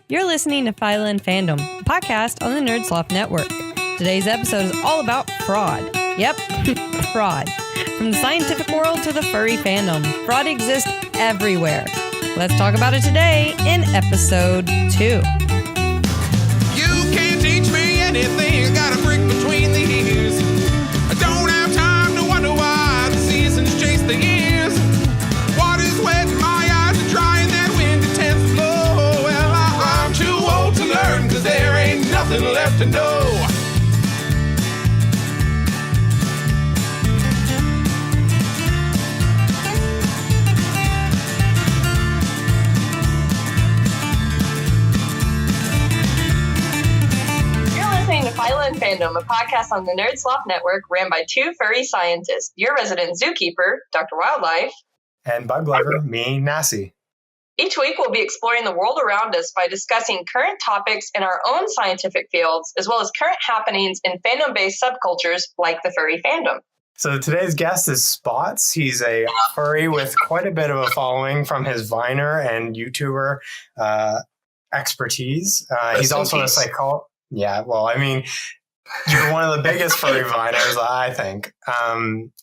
You're listening to Phyla and Fandom, a podcast on the Nerd Sloth Network. Today's episode is all about fraud. Yep, fraud. From the scientific world to the furry fandom, fraud exists everywhere. Let's talk about it today in episode 2. You can't teach me anything, I got a brick between the ears. I don't have time to wonder why the seasons chase the years. Water's wet in my eyes are dry and that wind it tends to blow. Well, I'm too old to learn, cause there ain't nothing left to know. Phyla and Fandom, a podcast on the Nerd Sloth Network ran by two furry scientists, your resident zookeeper, Dr. Wildlife, and Bug Lover, me, Nassie. Each week we'll be exploring the world around us by discussing current topics in our own scientific fields, as well as current happenings in fandom-based subcultures like the furry fandom. So today's guest is Spawts. He's a furry with quite a bit of a following from his Viner and YouTuber expertise. He's also a psychologist. Yeah, well, I mean, you're one of the biggest furry viners, I think.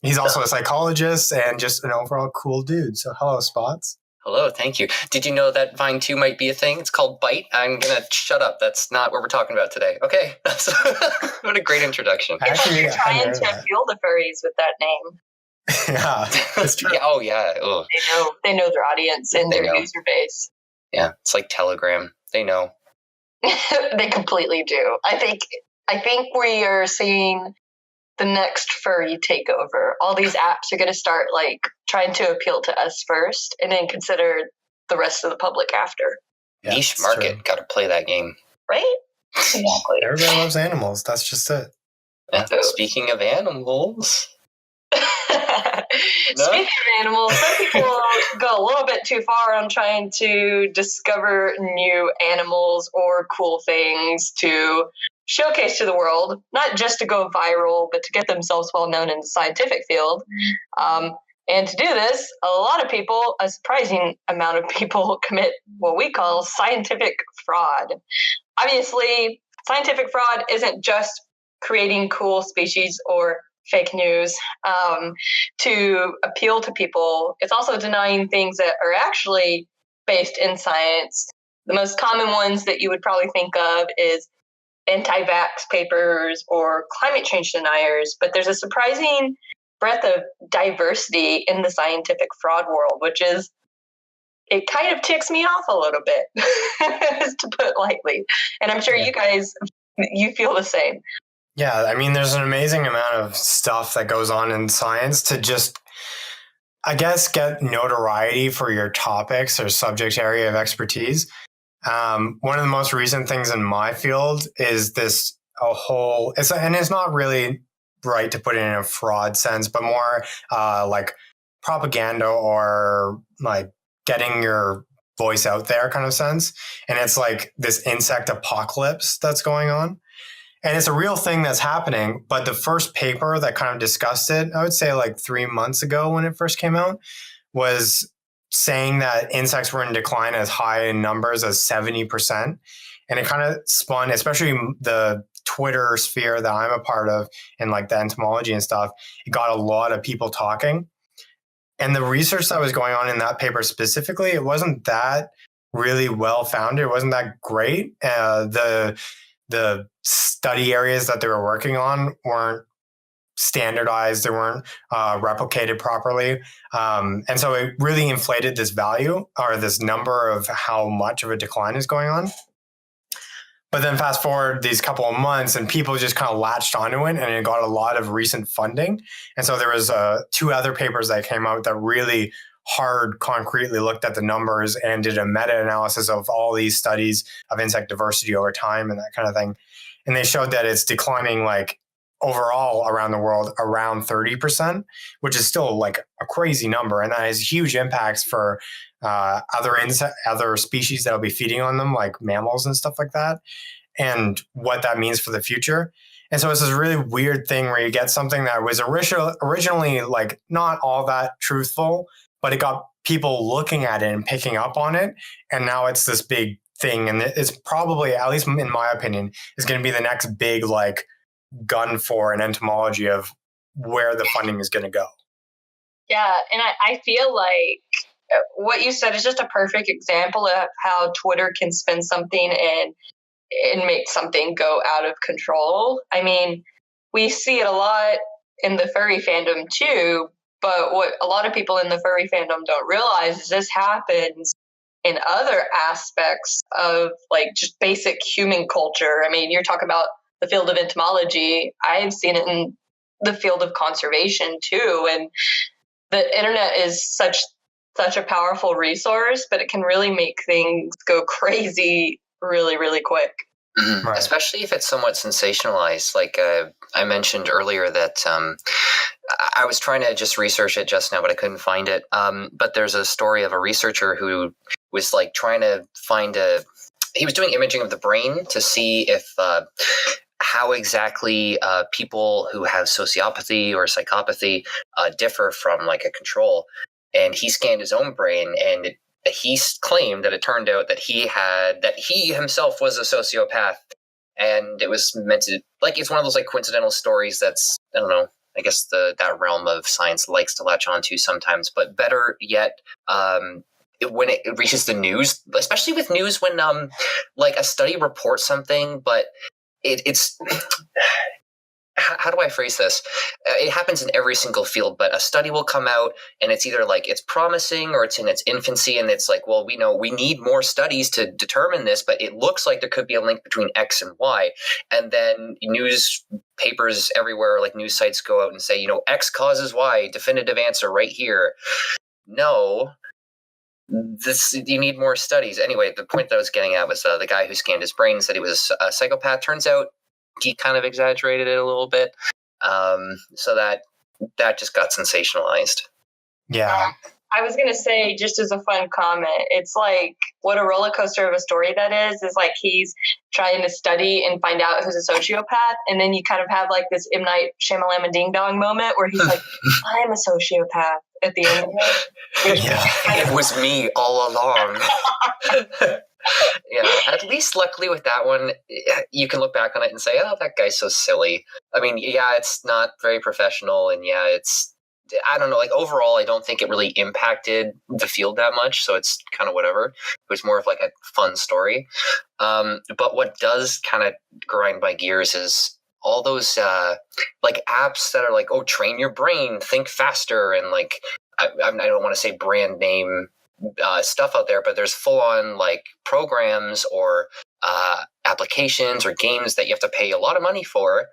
He's also a psychologist and just an overall cool dude. So hello, Spawts. Hello, thank you. Did you know that Vine 2 might be a thing? It's called Bite. I'm going to shut up. That's not what we're talking about today. Okay. What a great introduction. Actually, you're trying to fuel the furries with that name. Yeah, that's true. Yeah, oh, yeah. Ugh. They know their audience and their user base. Yeah, it's like Telegram. They know. They completely do. I think we are seeing the next furry takeover. All these apps are going to start like trying to appeal to us first, and then consider the rest of the public after. Yeah, niche market. Got to play that game, right? Exactly. Everybody loves animals. That's just it. Yeah. Speaking of animals. Speaking of animals, some people go a little bit too far on trying to discover new animals or cool things to showcase to the world, not just to go viral, but to get themselves well known in the scientific field. And to do this, a lot of people, a surprising amount of people, commit what we call scientific fraud. Obviously, scientific fraud isn't just creating cool species or fake news to appeal to people. It's also denying things that are actually based in science. The most common ones that you would probably think of is anti-vax papers or climate change deniers, but there's a surprising breadth of diversity in the scientific fraud world, which is, it kind of ticks me off a little bit, to put it lightly. And I'm sure you guys, you feel the same. Yeah, I mean, there's an amazing amount of stuff that goes on in science to just, I guess, get notoriety for your topics or subject area of expertise. One of the most recent things in my field is this and it's not really right to put it in a fraud sense, but more like propaganda or like getting your voice out there kind of sense. And it's like this insect apocalypse that's going on. And it's a real thing that's happening. But the first paper that kind of discussed it, I would say like 3 months ago when it first came out, was saying that insects were in decline as high in numbers as 70%. And it kind of spun, especially the Twitter sphere that I'm a part of and like the entomology and stuff, it got a lot of people talking. And the research that was going on in that paper specifically, it wasn't that really well founded. It wasn't that great. The study areas that they were working on weren't standardized. They weren't replicated properly. And so it really inflated this value or this number of how much of a decline is going on. But then fast forward these couple of months and people just kind of latched onto it and it got a lot of recent funding. And so there was 2 other papers that came out that really concretely looked at the numbers and did a meta-analysis of all these studies of insect diversity over time and that kind of thing. And they showed that it's declining like overall around the world around 30%, which is still like a crazy number. And that has huge impacts for other species that'll be feeding on them, like mammals and stuff like that, and what that means for the future. And so it's this really weird thing where you get something that was originally like not all that truthful, but it got people looking at it and picking up on it. And now it's this big thing, and it's probably, at least in my opinion, is going to be the next big like gun for an entomology of where the funding is going to go. Yeah, and I feel like what you said is just a perfect example of how Twitter can spin something and make something go out of control. I mean, we see it a lot in the furry fandom too, but what a lot of people in the furry fandom don't realize is this happens in other aspects of like just basic human culture. I mean, you're talking about the field of entomology. I've seen it in the field of conservation too. And the internet is such a powerful resource, but it can really make things go crazy really, really quick. Mm-hmm. Right. Especially if it's somewhat sensationalized. Like I mentioned earlier that I was trying to just research it just now, but I couldn't find it. But there's a story of a researcher who was like trying to find he was doing imaging of the brain to see if how exactly people who have sociopathy or psychopathy differ from like a control. And he scanned his own brain, and he claimed that it turned out that he himself was a sociopath, and it was meant to, like, it's one of those like coincidental stories that's, I don't know, I guess that realm of science likes to latch onto sometimes. But better yet, when it reaches the news, especially with news when like a study reports something, but it's how do I phrase this? It happens in every single field, but a study will come out and it's either like it's promising or it's in its infancy, and it's like, well, we know we need more studies to determine this, but it looks like there could be a link between X and Y. And then newspapers everywhere, like news sites, go out and say, X causes Y, definitive answer right here. No, you need more studies. Anyway, the point that I was getting at was the guy who scanned his brain said he was a psychopath. Turns out he kind of exaggerated it a little bit, so that just got sensationalized. Yeah. I was going to say, just as a fun comment, it's like what a roller coaster of a story that is like he's trying to study and find out who's a sociopath, and then you kind of have like this M. Night Shyamalan ding dong moment where he's like, I'm a sociopath at the end of it. Yeah, it was me all along. Yeah, at least luckily with that one, you can look back on it and say, oh, that guy's so silly. I mean, yeah, it's not very professional, and yeah, I don't know, like overall, I don't think it really impacted the field that much, so it's kind of whatever. It was more of like a fun story. But what does kind of grind my gears is all those like apps that are like, oh, train your brain, think faster, and like, I don't want to say brand name stuff out there, but there's full-on like programs or applications or games that you have to pay a lot of money for,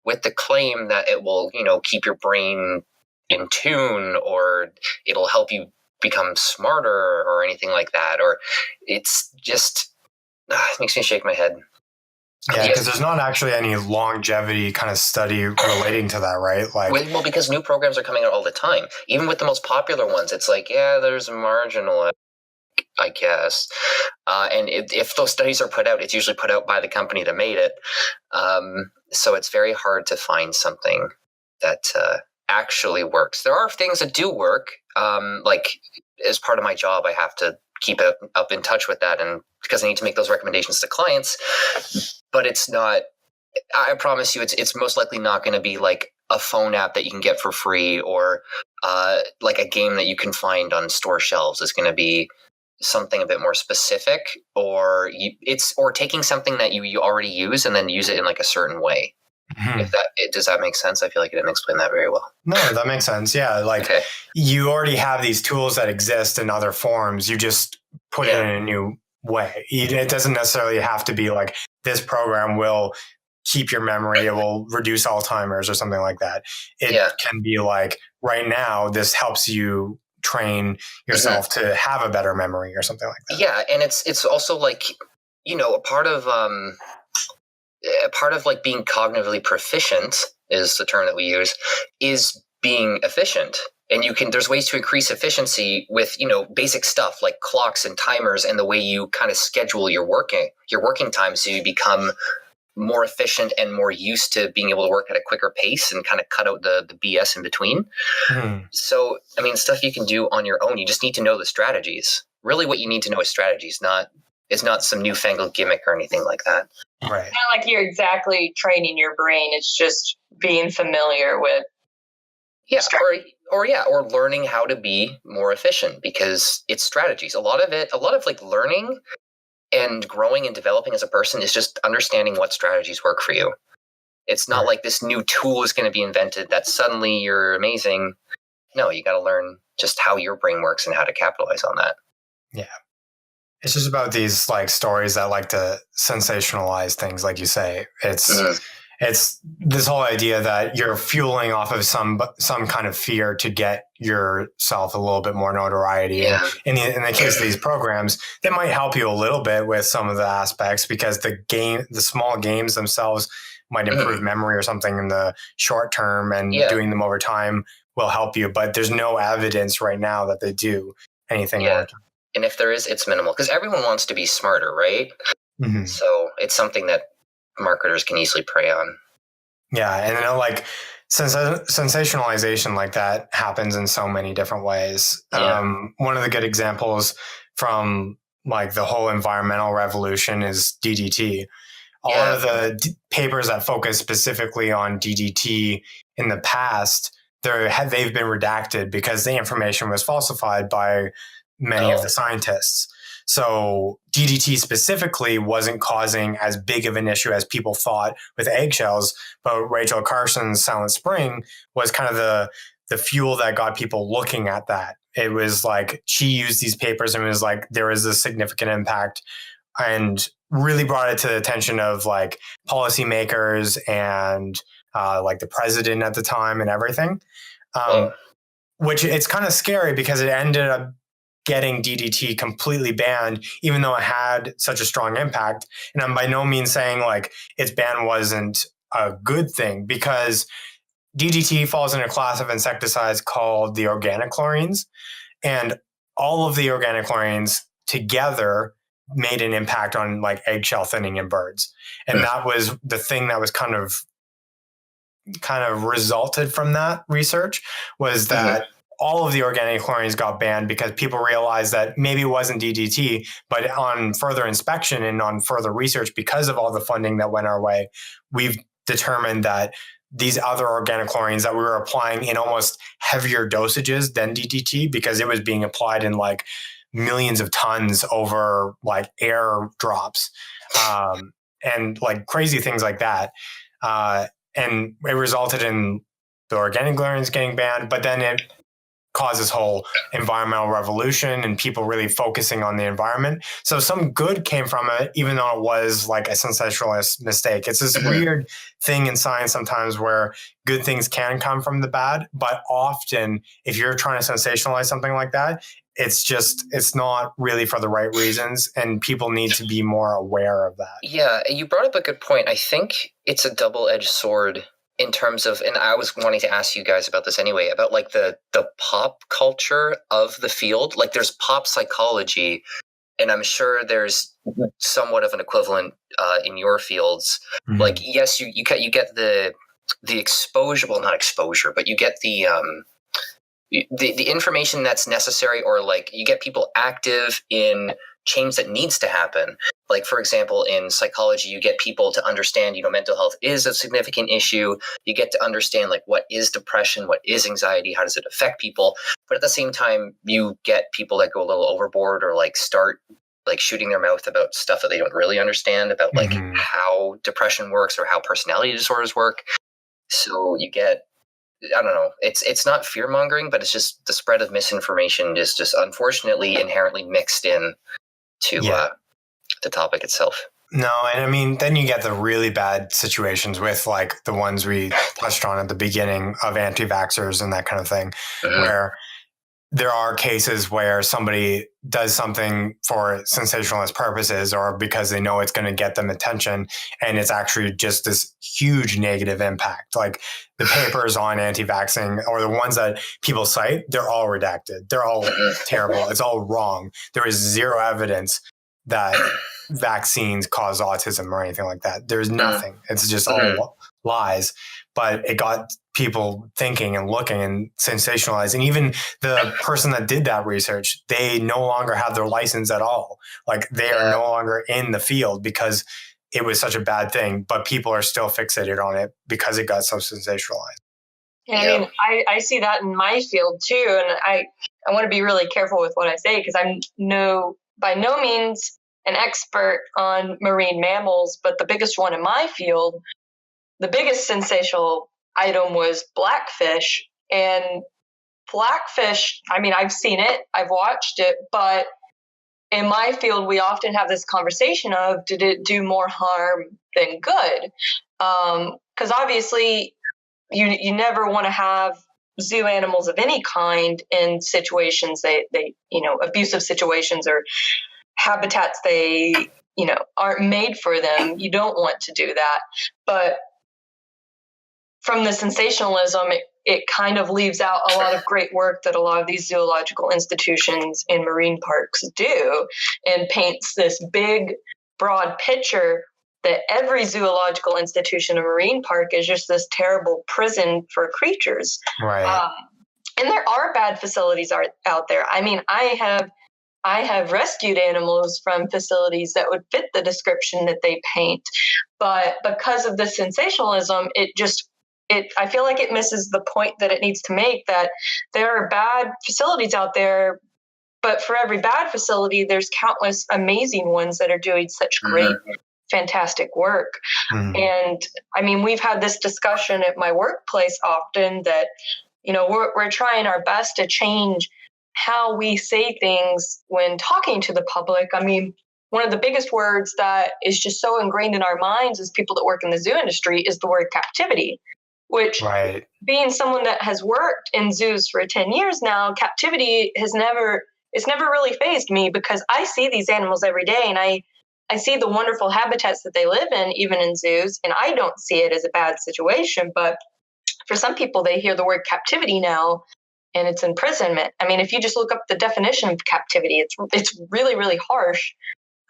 with the claim that it will, keep your brain in tune, or it'll help you become smarter or anything like that. Or it's just it makes me shake my head. Yeah, because there's not actually any longevity kind of study relating to that, right? Like, well, because new programs are coming out all the time. Even with the most popular ones, it's like, yeah, there's marginal, I guess. And if those studies are put out, it's usually put out by the company that made it. So it's very hard to find something that actually works. There are things that do work. Like, as part of my job, I have to keep up in touch with that, and because I need to make those recommendations to clients. But it's not, I promise you, it's most likely not going to be like a phone app that you can get for free, or like a game that you can find on store shelves. It's going to be something a bit more specific, or taking something that you already use and then use it in like a certain way. Mm-hmm. Does that make sense? I feel like I didn't explain that very well. No, that makes sense. Yeah, like You already have these tools that exist in other forms. You just put it in a new way. It doesn't necessarily have to be like this program will keep your memory, it will reduce Alzheimer's or something like that. It can be like, right now, this helps you train yourself to have a better memory or something like that. Yeah, and it's also like, a part of like being cognitively proficient is the term that we use, is being efficient. And there's ways to increase efficiency with, basic stuff like clocks and timers, and the way you kind of schedule your working time, so you become more efficient and more used to being able to work at a quicker pace and kind of cut out the BS in between. Mm. So, I mean, stuff you can do on your own. You just need to know the strategies. Really what you need to know is strategies, not It's not some newfangled gimmick or anything like that. Right. It's not like you're exactly training your brain. It's just being familiar with. Yeah, or learning how to be more efficient, because it's strategies. A lot of like learning and growing and developing as a person is just understanding what strategies work for you. It's not like this new tool is going to be invented that suddenly you're amazing. No, you got to learn just how your brain works and how to capitalize on that. Yeah. It's just about these like stories that like to sensationalize things, like you say. It's this whole idea that you're fueling off of some kind of fear to get yourself a little bit more notoriety. Yeah. And in the case of these programs, they might help you a little bit with some of the aspects, because the small games themselves might improve memory or something in the short term, and doing them over time will help you. But there's no evidence right now that they do anything long term. And if there is, it's minimal, because everyone wants to be smarter, right? Mm-hmm. So it's something that marketers can easily prey on. Yeah, and then like sensationalization like that happens in so many different ways. Yeah. One of the good examples from like the whole environmental revolution is DDT. A lot of the papers that focus specifically on DDT in the past, they've been redacted because the information was falsified by many of the scientists. So DDT specifically wasn't causing as big of an issue as people thought with eggshells, but Rachel Carson's Silent Spring was kind of the fuel that got people looking at that. It was like she used these papers and it was like there was a significant impact, and really brought it to the attention of like policymakers and like the president at the time and everything. Which it's kind of scary because it ended up getting DDT completely banned, even though it had such a strong impact. And I'm by no means saying like its ban wasn't a good thing, because DDT falls in a class of insecticides called the organic chlorines, and all of the organic chlorines together made an impact on like eggshell thinning in birds. And that was the thing that was kind of resulted from that research, was that all of the organic chlorines got banned because people realized that maybe it wasn't DDT, but on further inspection and on further research, because of all the funding that went our way, we've determined that these other organic chlorines that we were applying in almost heavier dosages than DDT, because it was being applied in like millions of tons over like air drops, and like crazy things like that. And it resulted in the organic chlorines getting banned, but then it caused this whole environmental revolution and people really focusing on the environment. So some good came from it, even though it was like a sensationalist mistake. It's this weird thing in science sometimes where good things can come from the bad, but often if you're trying to sensationalize something like that, it's not really for the right reasons, and people need to be more aware of that. Yeah, you brought up a good point. I think it's a double-edged sword in terms of, and I was wanting to ask you guys about this anyway, about like the pop culture of the field. Like there's pop psychology, and I'm sure there's somewhat of an equivalent in your fields. Like, yes, you get the exposure, well, not exposure, but you get the information that's necessary, or like you get people active in change that needs to happen. Like, for example, in psychology, you get people to understand, mental health is a significant issue. You get to understand like what is depression, what is anxiety, how does it affect people? But at the same time, you get people that go a little overboard, or like start like shooting their mouth about stuff that they don't really understand about, like how depression works or how personality disorders work. So you get, I don't know, it's not fear mongering, but it's just the spread of misinformation is just unfortunately inherently mixed in to the topic itself. No, and I mean, then you get the really bad situations with like the ones we touched on at the beginning of anti-vaxxers and that kind of thing, where there are cases where somebody does something for sensationalist purposes or because they know it's going to get them attention, and it's actually just this huge negative impact. Like the papers on anti-vaxxing, or the ones that people cite, they're all redacted. They're all terrible. It's all wrong. There is zero evidence that vaccines cause autism or anything like that. There's nothing. It's just all lies, but it got people thinking and looking and sensationalizing. Even the person that did that research, they no longer have their license at all. Like they are no longer in the field because it was such a bad thing, but people are still fixated on it because it got so sensationalized. And I mean, I see that in my field too. And I want to be really careful with what I say because I'm by no means an expert on marine mammals, but the biggest one in my field, the biggest sensational item was blackfish. And blackfish, I mean, I've seen it, I've watched it, but in my field, we often have this conversation of, did it do more harm than good? Because obviously you never want to have zoo animals of any kind in situations they abusive situations or habitats they aren't made for them. You don't want to do that. But from the sensationalism, it kind of leaves out a lot of great work that a lot of these zoological institutions and marine parks do, and paints this big, broad picture that every zoological institution and marine park is just this terrible prison for creatures. Right. And there are bad facilities out there. I mean, I have rescued animals from facilities that would fit the description that they paint, but because of the sensationalism, I feel like it misses the point that it needs to make, that there are bad facilities out there, but for every bad facility, there's countless amazing ones that are doing such great, fantastic work. And I mean, we've had this discussion at my workplace often that, we're trying our best to change how we say things when talking to the public. I mean, one of the biggest words that is just so ingrained in our minds as people that work in the zoo industry is the word captivity. Which, being someone that has worked in zoos for 10 years now, captivity it's never really fazed me because I see these animals every day and I see the wonderful habitats that they live in, even in zoos, and I don't see it as a bad situation. But for some people, they hear the word captivity now and it's imprisonment. I mean, if you just look up the definition of captivity, it's really, really harsh.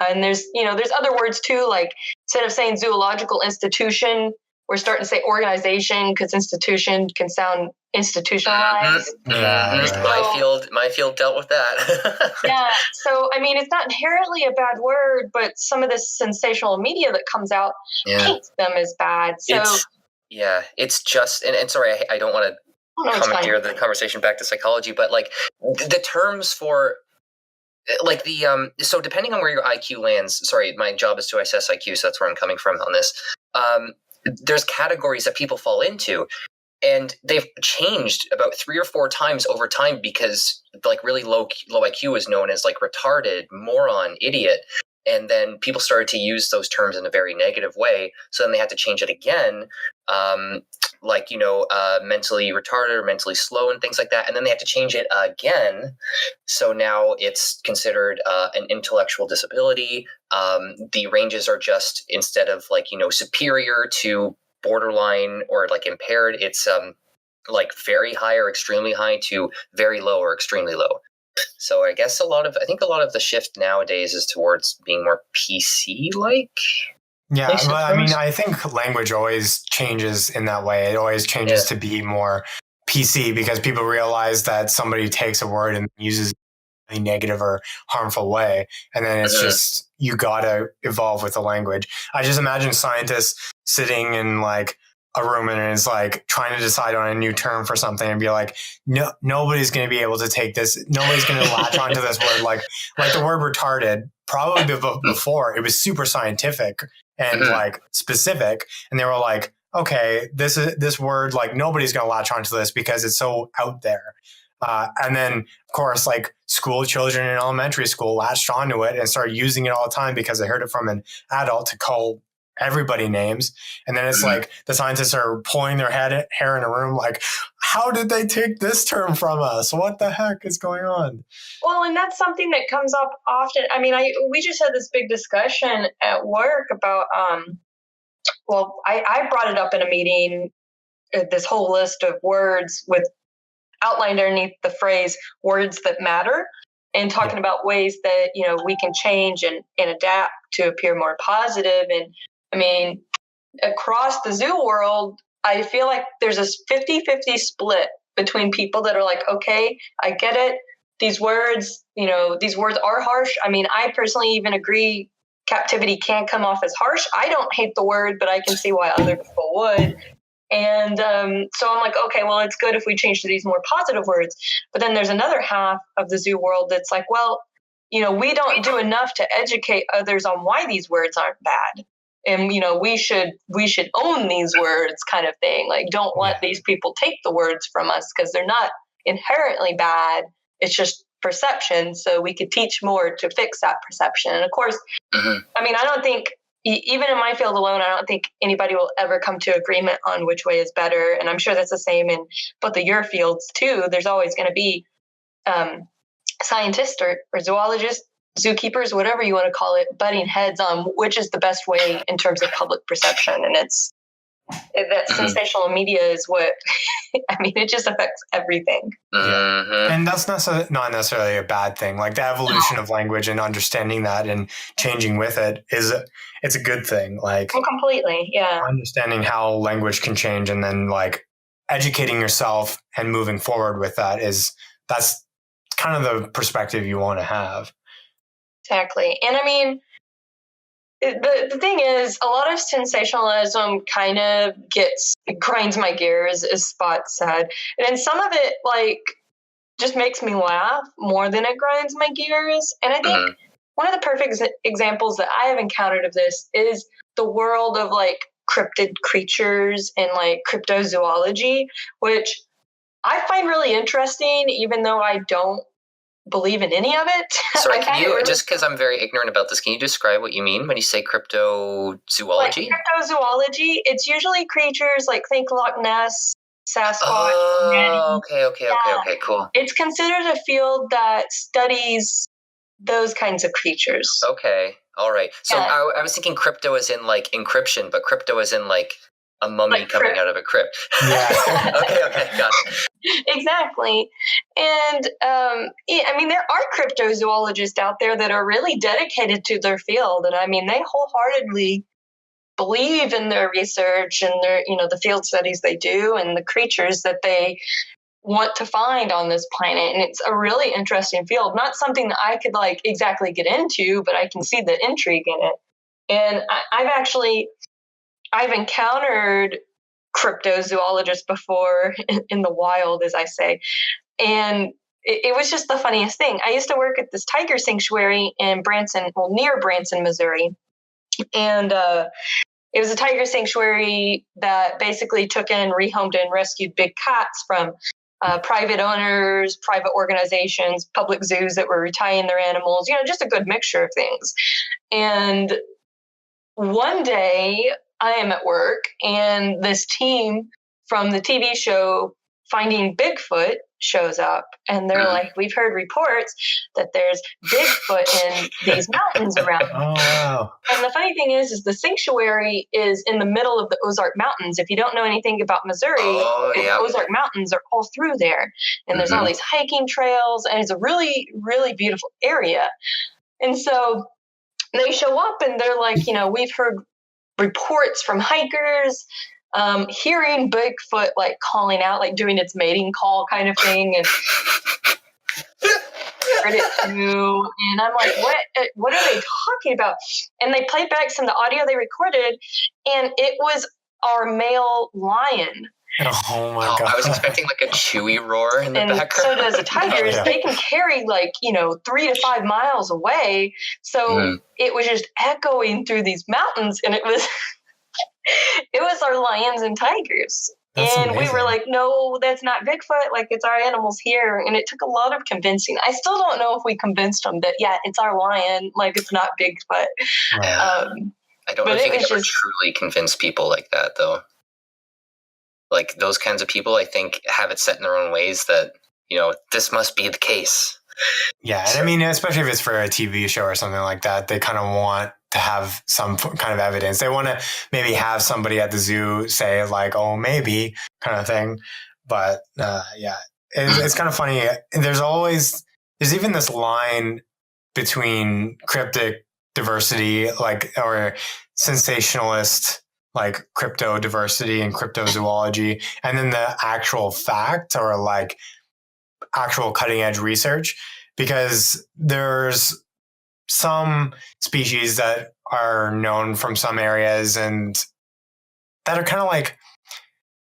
And there's other words too, like instead of saying zoological institution, we're starting to say organization because institution can sound institutionalized. My field dealt with that. Yeah. So, I mean, it's not inherently a bad word, but some of this sensational media that comes out paints them as bad. So, it's just, and sorry, I don't want to commandeer the conversation back to psychology, but like the terms for like so depending on where your IQ lands, sorry, my job is to assess IQ, so that's where I'm coming from on this. There's categories that people fall into, and they've changed about 3 or 4 times over time because like really low IQ is known as like retarded, moron, idiot. And then people started to use those terms in a very negative way. So then they had to change it again, mentally retarded or mentally slow and things like that. And then they had to change it again. So now it's considered an intellectual disability. The ranges are just, instead of superior to borderline or like impaired, it's like very high or extremely high to very low or extremely low. So I guess a lot of the shift nowadays is towards being more PC-like. Yeah, but I mean, I think language always changes in that way. It always changes to be more PC because people realize that somebody takes a word and uses it in a negative or harmful way. And then it's just, you gotta evolve with the language. I just imagine scientists sitting in like a room and it's like trying to decide on a new term for something and be like, no, nobody's going to be able to take this. Nobody's going to latch onto this word. Like the word retarded, probably before it was super scientific and like specific. And they were like, okay, this word, like nobody's going to latch onto this because it's so out there. And then of course, like school children in elementary school latched onto it and started using it all the time because they heard it from an adult to call everybody names. And then it's like the scientists are pulling their hair in a room like, how did they take this term from us? What the heck is going on? Well, and that's something that comes up often. I mean, we just had this big discussion at work about, I brought it up in a meeting, this whole list of words with outlined underneath the phrase words that matter, and talking about ways that, we can change and adapt to appear more positive. And I mean, across the zoo world, I feel like there's a 50-50 split between people that are like, okay, I get it. These words, these words are harsh. I mean, I personally even agree captivity can come off as harsh. I don't hate the word, but I can see why other people would. And so I'm like, okay, well, it's good if we change to these more positive words. But then there's another half of the zoo world that's like, well, we don't do enough to educate others on why these words aren't bad. And, we should own these words kind of thing. Like, don't let these people take the words from us because they're not inherently bad. It's just perception. So we could teach more to fix that perception. And of course, I mean, I don't think, even in my field alone, I don't think anybody will ever come to agreement on which way is better. And I'm sure that's the same in both of your fields too. There's always going to be scientists or zoologists, zookeepers, whatever you want to call it, butting heads on which is the best way in terms of public perception. And that sensational media is what, I mean, it just affects everything. And that's not necessarily a bad thing. Like the evolution of language and understanding that and changing with it it's a good thing. Like completely, yeah. Understanding how language can change and then like educating yourself and moving forward with that's kind of the perspective you want to have. Exactly. And I mean, the thing is, a lot of sensationalism kind of grinds my gears, as Spawts said. And then some of it, like, just makes me laugh more than it grinds my gears. And I think one of the perfect examples that I have encountered of this is the world of, like, cryptid creatures and, like, cryptozoology, which I find really interesting, even though I don't believe in any of it. Sorry, can you, just because I'm very ignorant about this, can you describe what you mean when you say cryptozoology? Like cryptozoology, it's usually creatures like think Loch Ness, Sasquatch. Oh, okay, cool. It's considered a field that studies those kinds of creatures. Okay, all right. So I was thinking crypto as in like encryption, but crypto as in like a mummy like coming out of a crypt. Yeah. Okay, got it. Exactly. And I mean, there are cryptozoologists out there that are really dedicated to their field. And I mean, they wholeheartedly believe in their research and their, the field studies they do and the creatures that they want to find on this planet. And it's a really interesting field, not something that I could like exactly get into, but I can see the intrigue in it. And I've encountered cryptozoologists before in the wild, as I say. And it was just the funniest thing. I used to work at this tiger sanctuary in near Branson, Missouri. And it was a tiger sanctuary that basically took in, rehomed, and rescued big cats from private owners, private organizations, public zoos that were retiring their animals, just a good mixture of things. And one day I am at work and this team from the TV show Finding Bigfoot shows up and they're like, we've heard reports that there's Bigfoot in these mountains around. Oh, wow. And the funny thing is the sanctuary is in the middle of the Ozark Mountains. If you don't know anything about Missouri, the Ozark Mountains are all through there. And there's all these hiking trails and it's a really, really beautiful area. And so they show up and they're like, we've heard reports from hikers, hearing Bigfoot like calling out, like doing its mating call kind of thing, and heard it too. And I'm like, what are they talking about? And they played back some of the audio they recorded, and it was our male lion. Oh my God. I was expecting like a chewy roar in the background. So does the tigers. They can carry like, 3 to 5 miles away. So it was just echoing through these mountains, and it was our lions and tigers. That's and amazing. We were like, no, that's not Bigfoot. Like, it's our animals here. And it took a lot of convincing. I still don't know if we convinced them that, it's our lion. Like, it's not Bigfoot. I don't know if you can ever truly convince people like that, though. Like, those kinds of people, I think, have it set in their own ways that, this must be the case. Yeah, and I mean, especially if it's for a TV show or something like that, they kind of want to have some kind of evidence. They want to maybe have somebody at the zoo say like, oh, maybe kind of thing. But it's kind of funny. There's even this line between cryptic diversity, like, or sensationalist like crypto diversity and cryptozoology, and then the actual fact or like actual cutting edge research, because there's some species that are known from some areas and that are kind of like,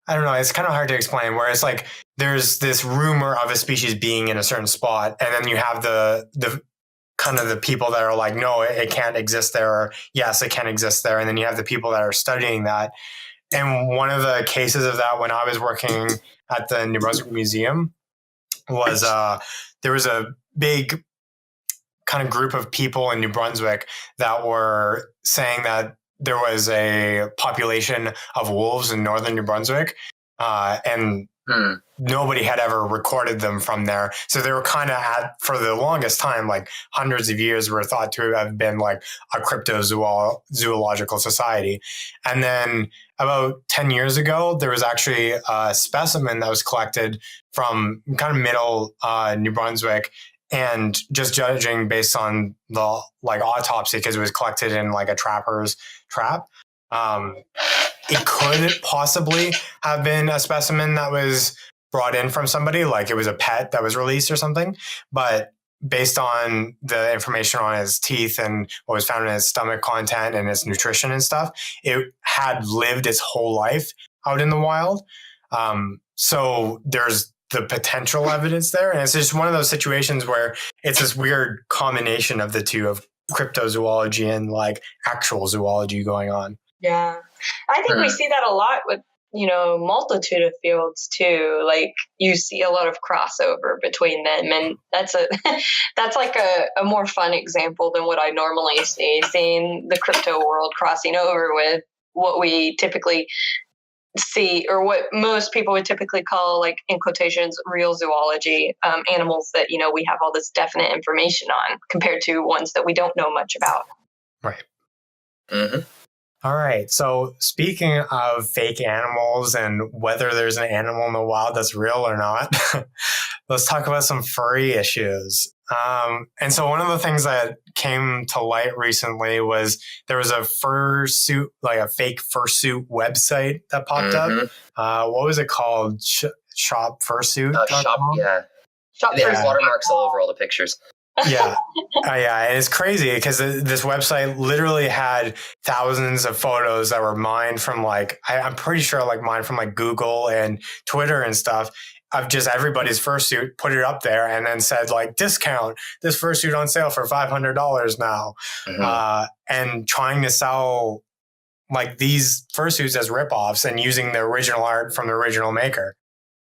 I don't know, it's kind of hard to explain, where it's like there's this rumor of a species being in a certain spot, and then you have the kind of the people that are like, no, it can't exist there, or yes, it can exist there. And then you have the people that are studying that. And one of the cases of that when I was working at the New Brunswick Museum was there was a big kind of group of people in New Brunswick that were saying that there was a population of wolves in northern New Brunswick, and nobody had ever recorded them from there. So they were kind of for the longest time, like hundreds of years, were thought to have been like a cryptozoological society. And then about 10 years ago, there was actually a specimen that was collected from kind of middle New Brunswick. And just judging based on the like autopsy, because it was collected in like a trapper's trap, it could possibly have been a specimen that was brought in from somebody, like it was a pet that was released or something. But based on the information on his teeth and what was found in his stomach content and its nutrition and stuff, it had lived its whole life out in the wild. So there's the potential evidence there. And it's just one of those situations where it's this weird combination of the two, of cryptozoology and like actual zoology going on. Yeah. I think we see that a lot with, multitude of fields too. Like you see a lot of crossover between them. And that's like a more fun example than what I normally see, seeing the crypto world crossing over with what we typically see, or what most people would typically call, like in quotations, real zoology, animals that, we have all this definite information on compared to ones that we don't know much about. Right. Mm-hmm. All right. So speaking of fake animals and whether there's an animal in the wild that's real or not, let's talk about some furry issues. And so one of the things that came to light recently was there was a fursuit, like a fake fursuit website that popped up. What was it called? Shop Fursuit? Shop, yeah. Shop There's watermarks all over all the pictures. Yeah. And it's crazy because this website literally had thousands of photos that were mined from like, I'm pretty sure like mined from like Google and Twitter and stuff, of just everybody's fursuit, put it up there, and then said like, discount this fursuit on sale for $500 now. And trying to sell like these fursuits as ripoffs and using the original art from the original maker.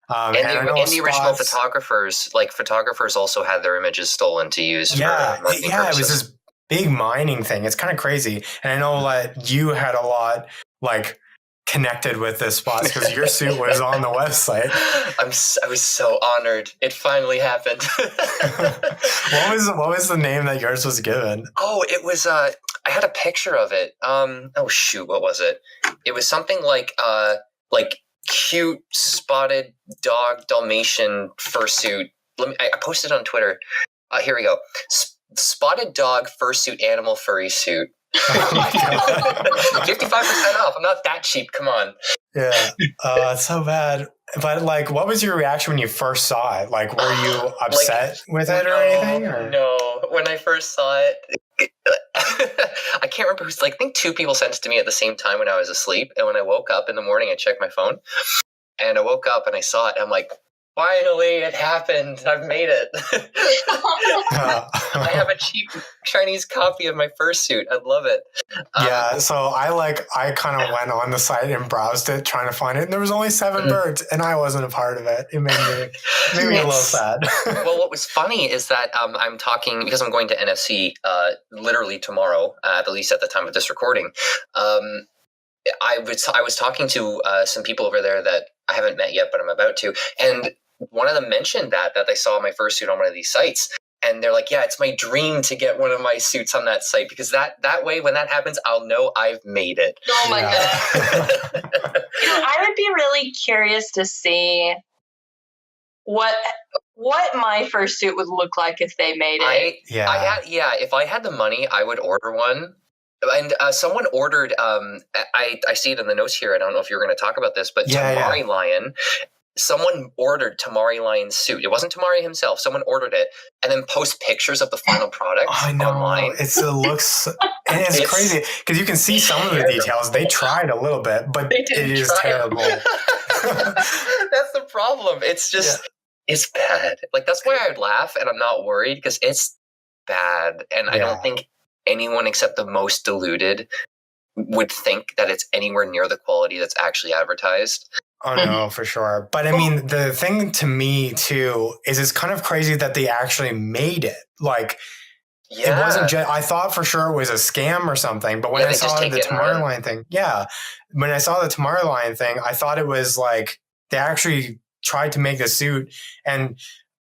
And the original photographers also had their images stolen to use for marketing purposes. It was this big mining thing. It's kind of crazy. And I know that you had a lot like connected with this Spawts because your suit was on the website. I was so honored. It finally happened. What was the name that yours was given? Oh, it was I had a picture of it. Oh shoot, what was it? It was something like cute spotted dog Dalmatian fursuit. I posted it on Twitter. Here we go. Spotted dog fursuit animal furry suit. Oh my God. 55% off. I'm not that cheap. Come on. Yeah. It's so bad. But like, what was your reaction when you first saw it? Like, were you upset with it or anything? Or? No. When I first saw it, I can't remember who's, like, I think two people sent it to me at the same time when I was asleep. And when I woke up in the morning, I checked my phone. And I woke up and I saw it. And I'm like, finally, it happened. I've made it. I have a cheap Chinese copy of my fursuit. I love it. Yeah, so I kind of went on the site and browsed it, trying to find it. And there was only 7 birds, and I wasn't a part of it. It made me a little sad. Well, what was funny is that I'm talking, because I'm going to NFC literally tomorrow, at least at the time of this recording. I was talking to some people over there that I haven't met yet, but I'm about to. And one of them mentioned that they saw my fursuit on one of these sites. And they're like, yeah, it's my dream to get one of my suits on that site, because that way, when that happens, I'll know I've made it. Oh my God. I would be really curious to see what my fursuit would look like if they made it. If I had the money, I would order one. And someone ordered, I see it in the notes here. I don't know if you're going to talk about this, but Tamari Lion, someone ordered Tamari Lion's suit. It wasn't Tamari himself. Someone ordered it and then post pictures of the final product online. It looks, and it's crazy because you can see some of the details. They tried a little bit, but it is terrible. That's the problem. It's just, it's bad. Like, that's why I would laugh and I'm not worried because it's bad. And I don't think anyone except the most deluded would think that it's anywhere near the quality that's actually advertised. Oh no, for sure. But I mean, the thing to me too is it's kind of crazy that they actually made it. Like, it wasn't just, I thought for sure it was a scam or something, but when I saw the Tamari Lion thing, when I saw the Tamari Lion thing, I thought it was like they actually tried to make a suit. And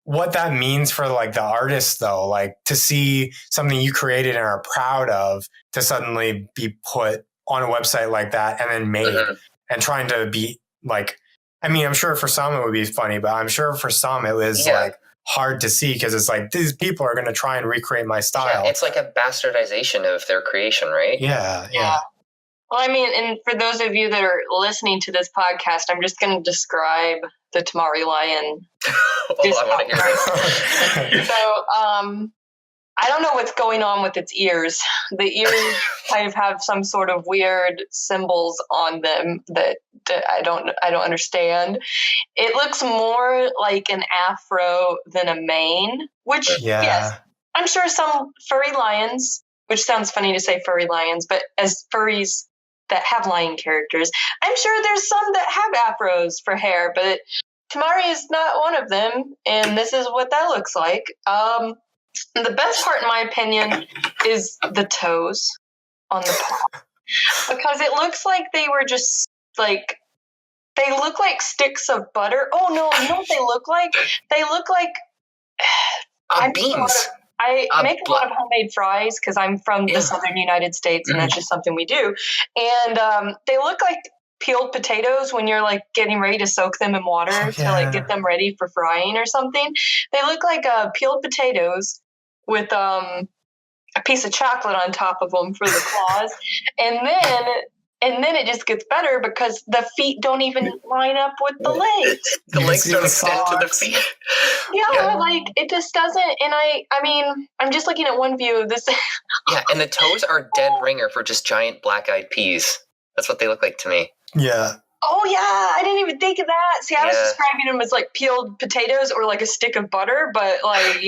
what that means for like the artist though, like to see something you created and are proud of to suddenly be put on a website like that and then made and trying to be like, I mean, I'm sure for some it would be funny, but I'm sure for some it was like hard to see because it's like these people are going to try and recreate my style. Yeah, it's like a bastardization of their creation, right? Yeah. Well, I mean, and for those of you that are listening to this podcast, I'm just going to describe the Tamari Lion. I want to hear this. So, I don't know what's going on with its ears. The ears kind of have some sort of weird symbols on them that I don't understand. It looks more like an afro than a mane, which yes, I'm sure some furry lions, which sounds funny to say furry lions, but as furries that have lion characters, I'm sure there's some that have afros for hair, but Tamari is not one of them, and this is what that looks like. The best part, in my opinion, is the toes on the paw. Because it looks like they were just, like, they look like sticks of butter. Oh, no, you know what they look like? They look like... beans. I make a lot of homemade fries because I'm from the southern United States, and that's just something we do. And they look like peeled potatoes when you're, like, getting ready to soak them in water to, like, get them ready for frying or something. They look like peeled potatoes with a piece of chocolate on top of them for the claws. And then it just gets better because the feet don't even line up with the legs. The legs don't extend to the feet. Yeah, like it just doesn't. And I mean, I'm just looking at one view of this. Yeah, and the toes are dead ringer for just giant black-eyed peas. That's what they look like to me. Yeah. Oh, yeah, I didn't even think of that. See, I was describing them as like peeled potatoes or like a stick of butter, but like,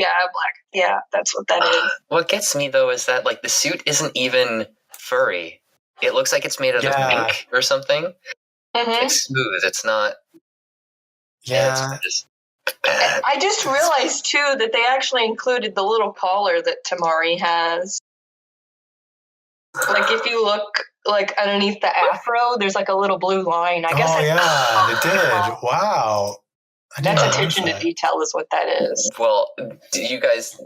that's what that is. What gets me, though, is that like the suit isn't even furry. It looks like it's made out of ink or something. Mm-hmm. It's smooth. It's not. Yeah. It's just bad. I just realized, too, that they actually included the little collar that Tamari has. Like, if you look, like, underneath the afro, there's, like, a little blue line. I guess it did. Wow. That's attention to detail is what that is. Well, did you guys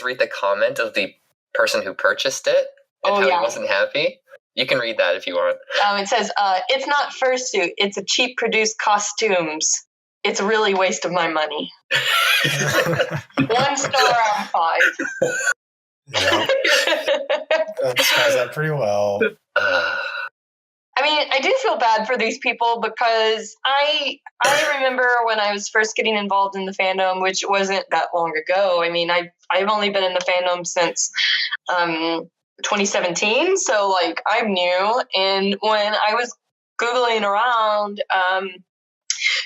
read the comment of the person who purchased it and how he wasn't happy? You can read that if you want. It says, it's not fursuit. It's a cheap produced costumes. It's really a waste of my money. 1 star out of 5. Yeah. That describes that pretty well. I mean, I do feel bad for these people because I remember when I was first getting involved in the fandom, which wasn't that long ago. I mean, I've only been in the fandom since 2017, so like I'm new. And when I was Googling around,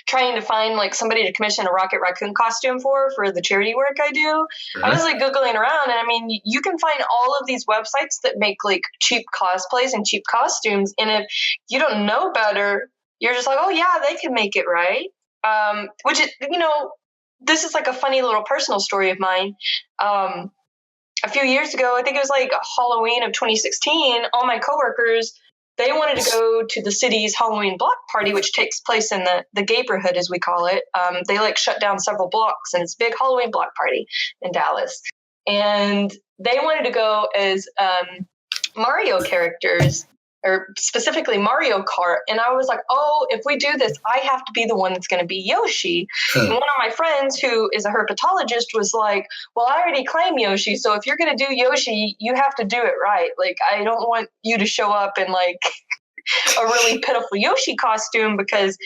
trying to find like somebody to commission a Rocket Raccoon costume for the charity work I do, I was like Googling around, and I mean, you can find all of these websites that make like cheap cosplays and cheap costumes, and if you don't know better, you're just like, oh yeah, they can make it, right? Which is, you know, this is like a funny little personal story of mine. A few years ago, I think it was like Halloween of 2016, all my coworkers, they wanted to go to the city's Halloween block party, which takes place in the Gayborhood, as we call it. They like shut down several blocks, and it's a big Halloween block party in Dallas. And they wanted to go as Mario characters, or specifically Mario Kart. And I was like, oh, if we do this, I have to be the one that's going to be Yoshi. And one of my friends who is a herpetologist was like, well, I already claim Yoshi. So if you're going to do Yoshi, you have to do it right. Like, I don't want you to show up in like a really pitiful Yoshi costume because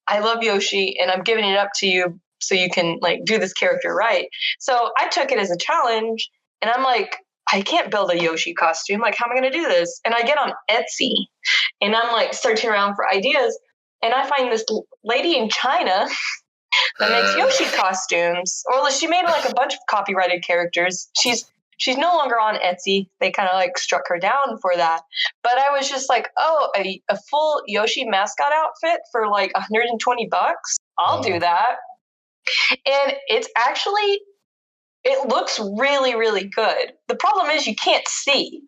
I love Yoshi and I'm giving it up to you so you can like do this character right. So I took it as a challenge and I'm like, I can't build a Yoshi costume. Like, how am I going to do this? And I get on Etsy and I'm like searching around for ideas. And I find this lady in China that makes Yoshi costumes. Or she made like a bunch of copyrighted characters. She's no longer on Etsy. They kind of like struck her down for that. But I was just like, oh, a full Yoshi mascot outfit for like $120. I'll do that. And it's actually, it looks really, really good. The problem is you can't see.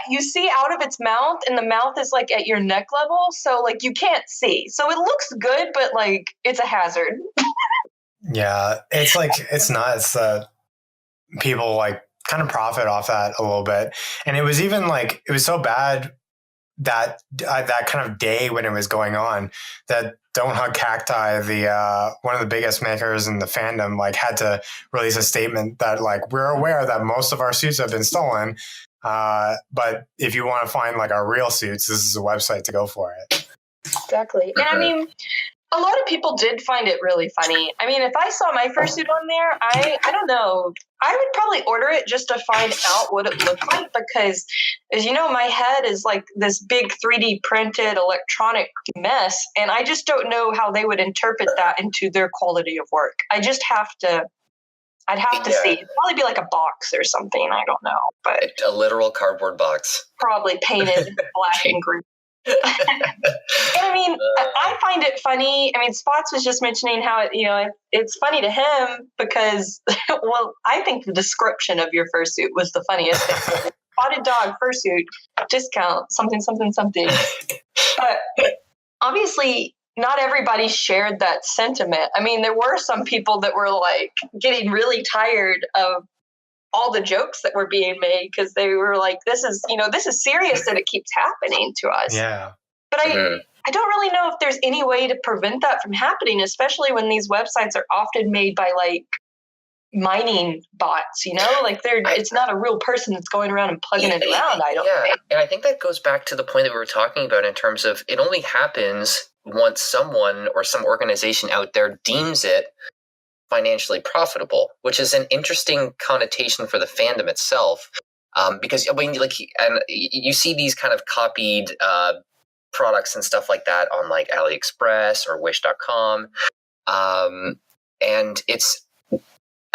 You see out of its mouth, and the mouth is like at your neck level, so like you can't see. So it looks good, but like it's a hazard. Yeah, it's like it's nuts that people like kind of profit off that a little bit, and it was even like it was so bad that that kind of day when it was going on that Don't Hug Cacti, the one of the biggest makers in the fandom, like had to release a statement that like we're aware that most of our suits have been stolen, but if you want to find like our real suits, this is a website to go for it. Exactly. And I mean, a lot of people did find it really funny. I mean, if I saw my fursuit on there, I don't know. I would probably order it just to find out what it looked like because, as you know, my head is like this big 3D printed electronic mess, and I just don't know how they would interpret that into their quality of work. I'd have to see. It'd probably be like a box or something. I don't know. But a literal cardboard box. Probably painted black and green. And I mean, I find it funny. I mean, Spawts was just mentioning how it's funny to him because, well, I think the description of your fursuit was the funniest thing. Spotted dog fursuit discount something. But obviously, not everybody shared that sentiment. I mean, there were some people that were like getting really tired of all the jokes that were being made because they were like, this is serious that it keeps happening to us. Yeah. But I don't really know if there's any way to prevent that from happening, especially when these websites are often made by like mining bots, like it's not a real person that's going around and plugging it around, I don't think. And I think that goes back to the point that we were talking about in terms of it only happens once someone or some organization out there deems it financially profitable, which is an interesting connotation for the fandom itself. Because I mean, like, and you see these kind of copied products and stuff like that on like AliExpress or Wish.com, and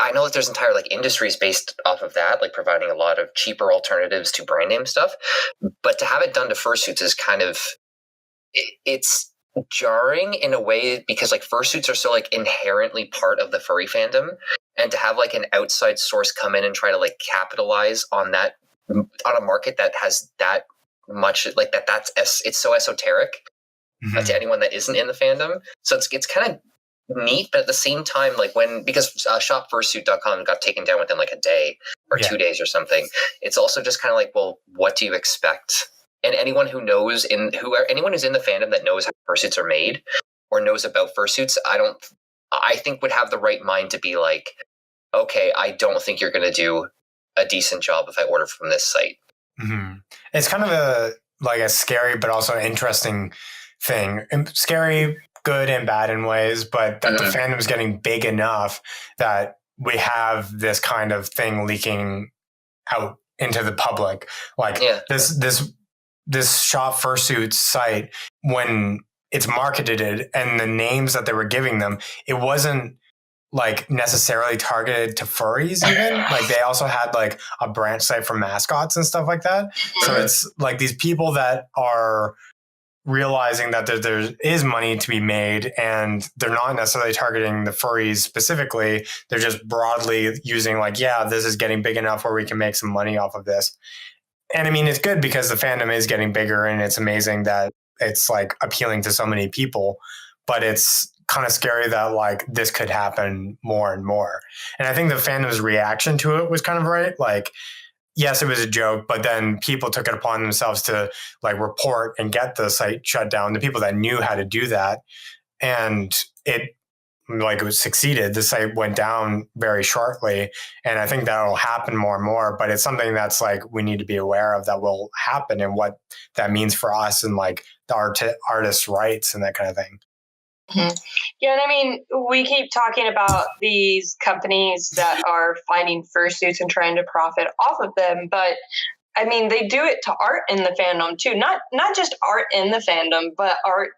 I know that there's entire like industries based off of that, like providing a lot of cheaper alternatives to brand name stuff. But to have it done to fursuits is kind of it's jarring in a way because like fursuits are so like inherently part of the furry fandom, and to have like an outside source come in and try to like capitalize on that on a market that has that much like it's so esoteric to anyone that isn't in the fandom. So it's kind of neat, but at the same time, like because shopfursuit.com got taken down within like a day or 2 days or something, it's also just kind of like, well, what do you expect? And anyone who's in the fandom that knows how fursuits are made or knows about fursuits, I think would have the right mind to be like, okay, I don't think you're going to do a decent job if I order from this site. Mm-hmm. It's kind of a scary but also interesting thing. Scary, good and bad in ways, but that the fandom is getting big enough that we have this kind of thing leaking out into the public. Like this shop fursuit site, when it's marketed it and the names that they were giving them, it wasn't like necessarily targeted to furries even. Like they also had like a branch site for mascots and stuff like that. So it's like these people that are realizing that there is money to be made and they're not necessarily targeting the furries specifically. They're just broadly using like, this is getting big enough where we can make some money off of this. And I mean, it's good because the fandom is getting bigger and it's amazing that it's like appealing to so many people, but it's kind of scary that like this could happen more and more. And I think the fandom's reaction to it was kind of right. Like, yes, it was a joke, but then people took it upon themselves to like report and get the site shut down. The people that knew how to do that, and it succeeded. The site went down very shortly, and I think that'll happen more and more. But it's something that's like we need to be aware of that will happen and what that means for us and like the artist's rights and that kind of thing. Mm-hmm. Yeah, and I mean, we keep talking about these companies that are finding fursuits and trying to profit off of them, but I mean, they do it to art in the fandom too. Not just art in the fandom, but art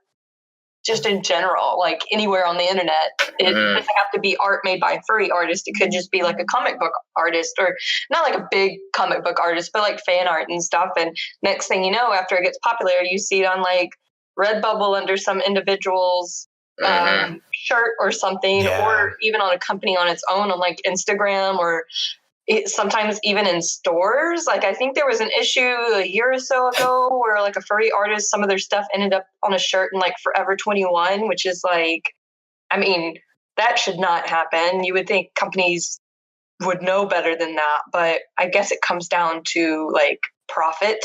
just in general, like anywhere on the internet. It doesn't have to be art made by a furry artist. It could just be like a comic book artist, or not like a big comic book artist, but like fan art and stuff. And next thing you know, after it gets popular, you see it on like Redbubble under some individual's shirt or something, or even on a company on its own on like Instagram, or sometimes even in stores. Like I think there was an issue a year or so ago where like a furry artist, some of their stuff ended up on a shirt in like Forever 21, which is like, I mean, that should not happen. You would think companies would know better than that, but I guess it comes down to like profit.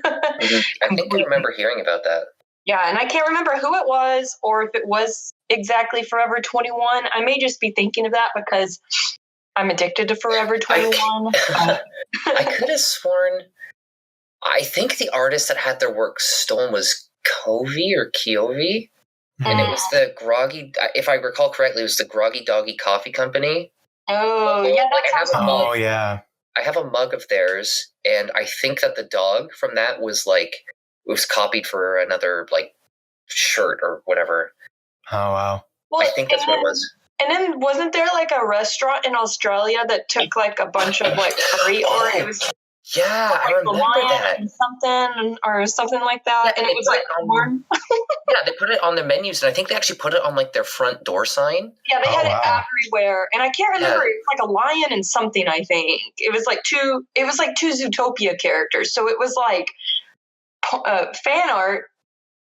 I think I remember hearing about that. Yeah, and I can't remember who it was or if it was exactly Forever 21. I may just be thinking of that because I'm addicted to Forever 21. I could have sworn, I think the artist that had their work stolen was Kovi or Kiovi. And it was the Groggy, if I recall correctly, it was the Groggy Doggy Coffee Company. Oh, yeah. I have a mug of theirs, and I think that the dog from that was like, it was copied for another like shirt or whatever. Oh, wow. Well, I think that's what it was. And then wasn't there like a restaurant in Australia that took like a bunch of like furry art? It was I remember that. And something like that. Yeah, and it was like corn. Yeah, they put it on the menus, and I think they actually put it on like their front door sign. Yeah, they had it everywhere. And I can't remember, it was like a lion and something, I think. It was like two Zootopia characters. So it was like fan art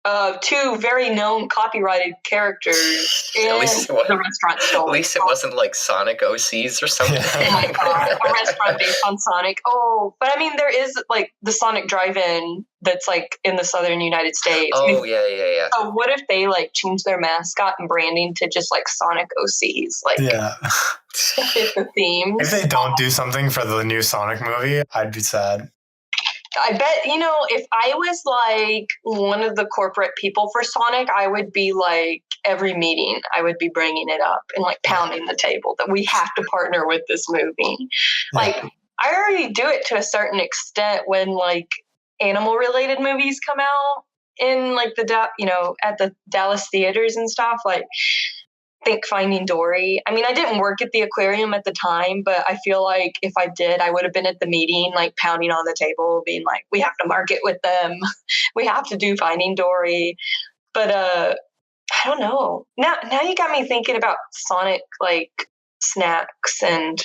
of two very known copyrighted characters in the restaurant store. At least it wasn't like Sonic OCs or something. Oh my God, a restaurant based on Sonic. Oh, but I mean, there is like the Sonic Drive-In that's like in the southern United States. Oh, yeah. So what if they like change their mascot and branding to just like Sonic OCs? Like, fit the theme. If they don't do something for the new Sonic movie, I'd be sad. I bet, if I was like one of the corporate people for Sonic, I would be like every meeting, I would be bringing it up and like pounding the table that we have to partner with this movie. Like, I already do it to a certain extent when like animal related movies come out in like at the Dallas theaters and stuff. Like, think Finding Dory. I mean, I didn't work at the aquarium at the time, but I feel like if I did, I would have been at the meeting, like pounding on the table, being like, we have to market with them. We have to do Finding Dory. But I don't know. Now you got me thinking about Sonic, like snacks and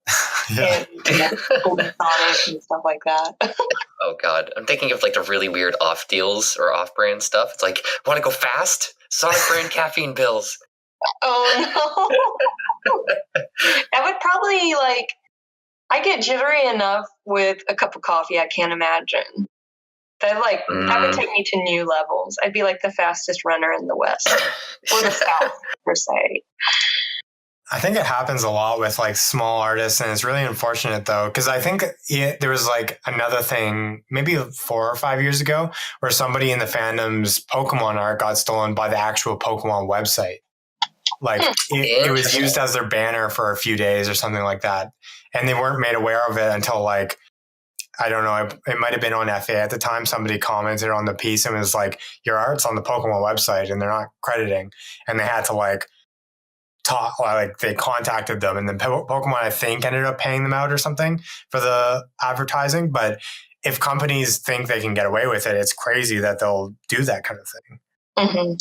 Sonic and stuff like that. Oh God. I'm thinking of like the really weird off deals or off brand stuff. It's like, want to go fast? Sonic brand caffeine pills. Oh no. That would probably I get jittery enough with a cup of coffee, I can't imagine. That would take me to new levels. I'd be like the fastest runner in the West. Or the South, per se. I think it happens a lot with like small artists, and it's really unfortunate though, because I think there was like another thing maybe 4 or 5 years ago where somebody in the fandom's Pokemon art got stolen by the actual Pokemon website. Like it was used as their banner for a few days or something like that. And they weren't made aware of it until like, I don't know, it might have been on FA at the time. Somebody commented on the piece and was like, your art's on the Pokemon website and they're not crediting. And they had to they contacted them, and then Pokemon, I think, ended up paying them out or something for the advertising. But if companies think they can get away with it, it's crazy that they'll do that kind of thing. Mm-hmm.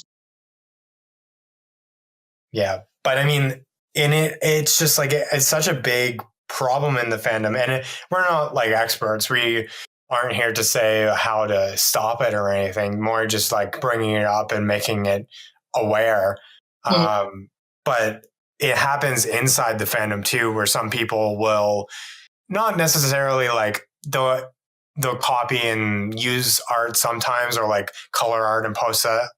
Yeah. But I mean, it's just like, it's such a big problem in the fandom, and we're not like experts. We aren't here to say how to stop it or anything, more just like bringing it up and making it aware. Mm-hmm. But it happens inside the fandom too, where some people will not necessarily like they'll copy and use art sometimes, or like color art and post that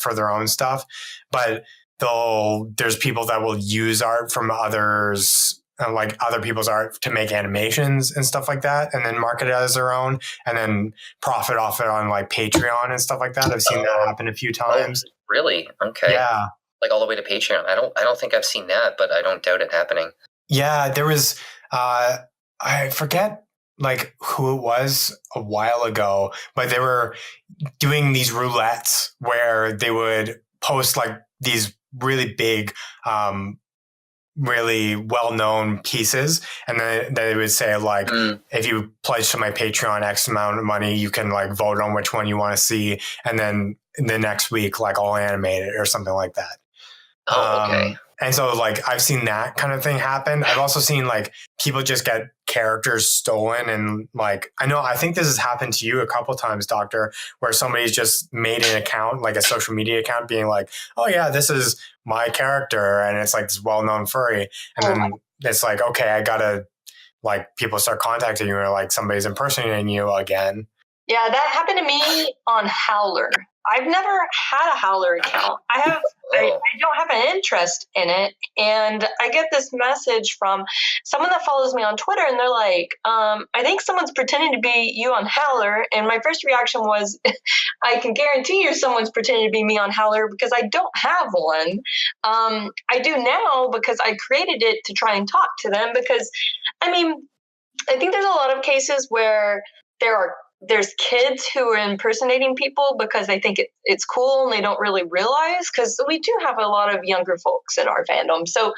for their own stuff. But there's people that will use art from others, like other people's art, to make animations and stuff like that, and then market it as their own, and then profit off it on like Patreon and stuff like that. I've seen that happen a few times. Oh, really? Okay. Yeah. Like all the way to Patreon. I don't think I've seen that, but I don't doubt it happening. Yeah, there was I forget like who it was a while ago, but they were doing these roulettes where they would post like these really big, really well-known pieces, and then they would say like, if you pledge to my Patreon X amount of money, you can like vote on which one you want to see, and then the next week like I'll animate it or something like that. Oh, okay. And so like I've seen that kind of thing happen. I've also seen like people just get characters stolen, and like I think this has happened to you a couple of times, Doctor, where somebody's just made an account, like a social media account, being like, oh yeah, this is my character, and it's like this well-known furry, and then it's like, okay, I gotta, like, people start contacting you, or like somebody's impersonating you again. Yeah, that happened to me on Howler. I've never had a Howler account. I don't have an interest in it. And I get this message from someone that follows me on Twitter, and they're like, I think someone's pretending to be you on Howler. And my first reaction was, I can guarantee you someone's pretending to be me on Howler, because I don't have one. I do now because I created it to try and talk to them, because, I mean, I think there's a lot of cases where there's kids who are impersonating people because they think it's cool and they don't really realize, because we do have a lot of younger folks in our fandom. So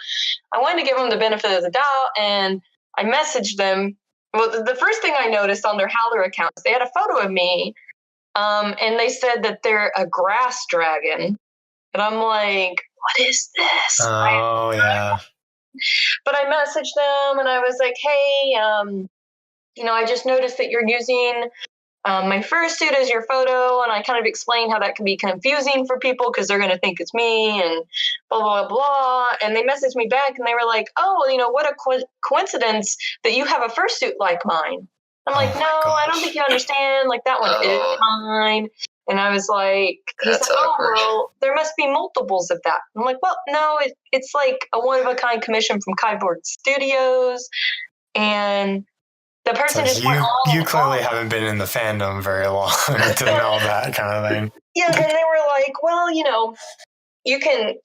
I wanted to give them the benefit of the doubt, and I messaged them. Well, the first thing I noticed on their Howler accounts, they had a photo of me, and they said that they're a grass dragon. And I'm like, what is this? Oh, yeah. But I messaged them and I was like, hey, I just noticed that you're using my fursuit as your photo, and I kind of explained how that can be confusing for people because they're going to think it's me and blah, blah, blah. And they messaged me back and they were like, oh, what a coincidence that you have a fursuit like mine. I'm like, no, I don't think you understand. Like, that one is mine. And I was like, well, there must be multiples of that. I'm like, well, no, it's like a one-of-a-kind commission from Kaiboard Studios. And the person just you clearly haven't been in the fandom very long to know that kind of thing. Yeah, and they were like, well, you can,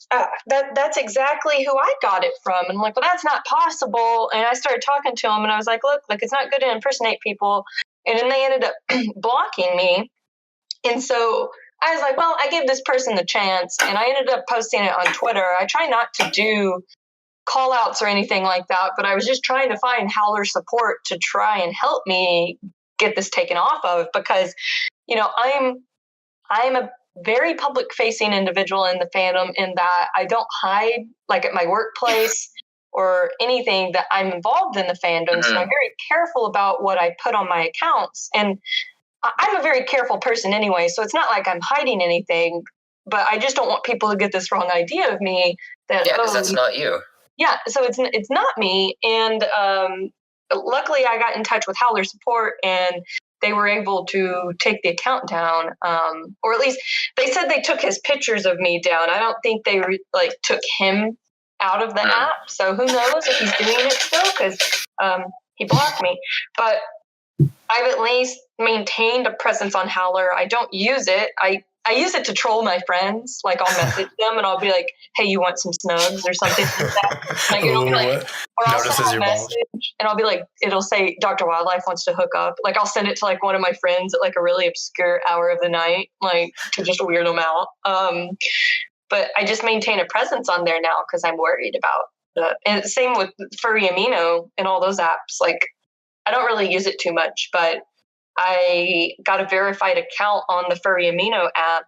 that's exactly who I got it from. And I'm like, well, that's not possible. And I started talking to them, and I was like, look, it's not good to impersonate people. And then they ended up blocking me. And so I was like, well, I gave this person the chance, and I ended up posting it on Twitter. I try not to do call outs or anything like that, but I was just trying to find Howler support to try and help me get this taken off of, because, I'm a very public facing individual in the fandom, in that I don't hide, like at my workplace or anything, that I'm involved in the fandom. So I'm very careful about what I put on my accounts. And I'm a very careful person anyway, so it's not like I'm hiding anything, but I just don't want people to get this wrong idea of me that, because that's not you. Yeah, so it's not me. And luckily I got in touch with Howler support, and they were able to take the account down, or at least they said they took his pictures of me down. I don't think they took him out of the app, so who knows if he's doing it still, because he blocked me. But I've at least maintained a presence on Howler. I don't use it. I use it to troll my friends. Like, I'll message them and I'll be like, hey, you want some snugs or something like that. Like, it'll be like, or I'll send a message and I'll be like, it'll say Dr. Wildlife wants to hook up. Like, I'll send it to like one of my friends at like a really obscure hour of the night, like, to just weird them out. But I just maintain a presence on there now because I'm worried about and same with Furry Amino and all those apps. Like, I don't really use it too much, but I got a verified account on the Furry Amino app